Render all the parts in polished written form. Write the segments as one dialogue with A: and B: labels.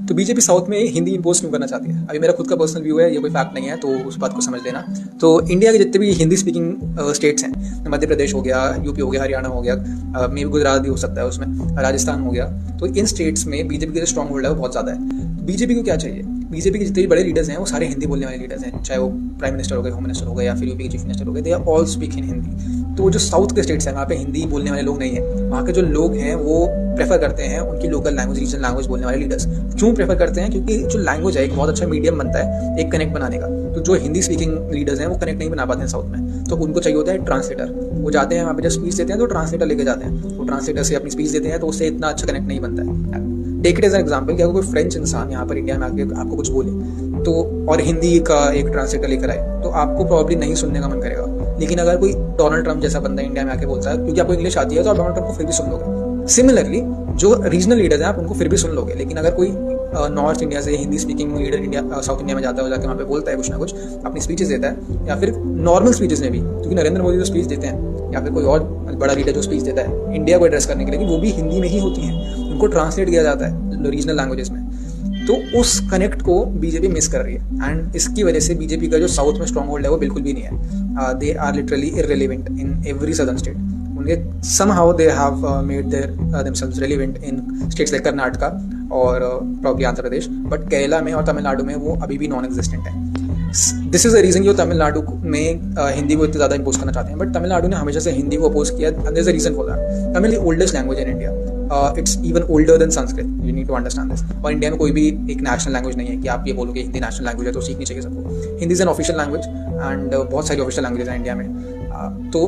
A: तो BJP south में Hindi impose क्यों करना चाहती है? अभी मेरा खुद का पर्सनल व्यू है, ये कोई फैक्ट नहीं है, तो उस बात को समझ लेना। तो इंडिया के जितने भी हिंदी स्पीकिंग स्टेट्स हैं, मध्य प्रदेश हो गया, यूपी हो गया, हरियाणा हो गया, मे भी गुजरात भी हो सकता है उसमें, राजस्थान हो गया, तो इन स्टेट्स में बीजेपी का जो स्ट्रॉन्ग होल्ड है वो बहुत ज़्यादा है। बीजेपी को क्या चाहिए? बीजेपी के जितने भी बड़े लीडर्स हैं वो सारे हिंदी बोलने वाले लीडर्स हैं, चाहे वो प्राइम मिनिस्टर हो गए, होम मिनिस्टर हो गए, या फिर यूपी के चीफ मिनिस्टर हो गए, they are all speak in Hindi. तो जो साउथ के स्टेट्स हैं वहाँ पे हिंदी बोलने वाले लोग नहीं हैं, वहाँ के जो लोग हैं वो प्रेफर करते हैं उनकी लोकल लैंग्वेज, रीजनल लैंग्वेज बोलने वाले लीडर्स। क्यों प्रेफर करते हैं? क्योंकि जो लैंग्वेज है एक बहुत अच्छा मीडियम बनता है एक कनेक्ट बनाने का। तो जो हिंदी स्पीकिंग लीडर्स हैं वो कनेक्ट नहीं बना पाते हैं साउथ में, तो उनको चाहिए होता है ट्रांसलेटर। वो जाते हैं वहाँ पे जब स्पीच देते हैं तो ट्रांसलेटर लेके जाते हैं, वो ट्रांसलेटर से अपनी स्पीच देते हैं, तो उससे इतना अच्छा कनेक्ट नहीं बनता है। Take it as an example कि अगर कोई फ्रेंच इंसान यहाँ पर इंडिया में आके आपको कुछ बोले तो और हिंदी का एक ट्रांसलेटर लेकर आए तो आपको प्रॉब्ली नहीं सुनने का मन करेगा। लेकिन अगर कोई डोनाल्ड ट्रंप जैसा बंदा इंडिया में आके बोलता है, क्योंकि आपको इंग्लिश आती है, तो आप डोनाल्ड ट्रंप को फिर भी सुन लोगे। सिमिलरली जो रीजनल लीडर्स हैं आप उनको फिर भी सुन लोगे। लेकिन अगर कोई नॉर्थ इंडिया से Hindi speaking leader India south India में जाता है, जाकर वहाँ पे बोलता है कुछ ना कुछ, अपनी स्पीचेस देता है, या फिर नॉर्मल स्पीचेस में भी, क्योंकि नरेंद्र मोदी जो स्पीच देते हैं या फिर कोई और बड़ा लीडर जो स्पीच देता है इंडिया को एड्रेस करने के लिए, वो भी हिंदी में ही होती हैं, उनको ट्रांसलेट किया जाता है रीजनल लैंग्वेजेस में। तो उस कनेक्ट को बीजेपी मिस कर रही है, एंड इसकी वजह से बीजेपी का जो साउथ में स्ट्रॉन्ग होल्ड है वो बिल्कुल भी नहीं है। They are literally irrelevant in every southern state. उनके somehow they have made their themselves relevant in states like Karnataka और प्रॉब्ली आंध्र प्रदेश, बट केरला में और तमिलनाडु में वो अभी भी नॉन एग्जिस्टेंट है। दिस इज द रीजन कि वो तमिलनाडु में हिंदी को इतना ज़्यादा इम्पोज करना चाहते हैं, बट तमिलनाडु ने हमेशा से हिंदी को अपोज किया, and there is a reason for that. Tamil is oldest language in India, it's even older than Sanskrit, you need to understand this. और इंडिया में कोई भी एक नेशनल लैंग्वेज नहीं है कि आप ये बोलोगे हिंदी नेशनल लैंग्वेज है तो सीखनी चाहिए सबको। Hindi is an official language, and बहुत सारी ऑफिशियल लैंग्वेज हैं इंडिया में। तो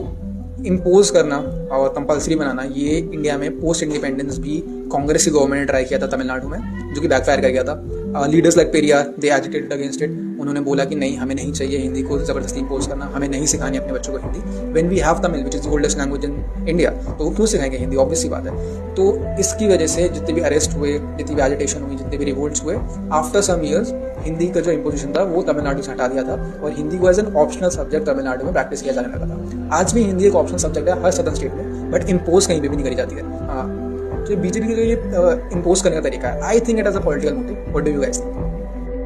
A: इम्पोज करना और कंपल्सरी बनाना, ये इंडिया में पोस्ट इंडिपेंडेंस भी कांग्रेस की गवर्नमेंट ने ट्राई किया था तमिलनाडु में, जो कि बैकफायर कर गया था। Leaders like Periyar they agitated against it. उन्होंने बोला कि नहीं, हमें नहीं चाहिए हिंदी को ज़बरदस्ती इम्पोज करना, हमें नहीं सिखानी अपने बच्चों को Hindi. When we have Tamil which is the oldest language in India, तो वो क्यों सिखाएंगे हिंदी? ऑब्वियस सी बात है। तो इसकी वजह से जितने भी अरेस्ट हुए, जितनी भी एजिटेशन हुई, जितने भी रिवोल्ट्स हुए, आफ्टर सम ईयर्स हिंदी का जो इम्पोजिशन था वो तमिलनाडु से हटा दिया था, और हिंदी को as an optional subject Tamil Nadu में प्रैक्टिस किया जाने लगा था। आज भी हिंदी एक ऑप्शनल सब्जेक्ट है हर सदर्न स्टेट में, बट इम्पोज कहीं पे भी नहीं करी जाती है। तो बीजेपी का जो ये इम्पोज करने का तरीका है, I think it as a political motive. What do you guys think?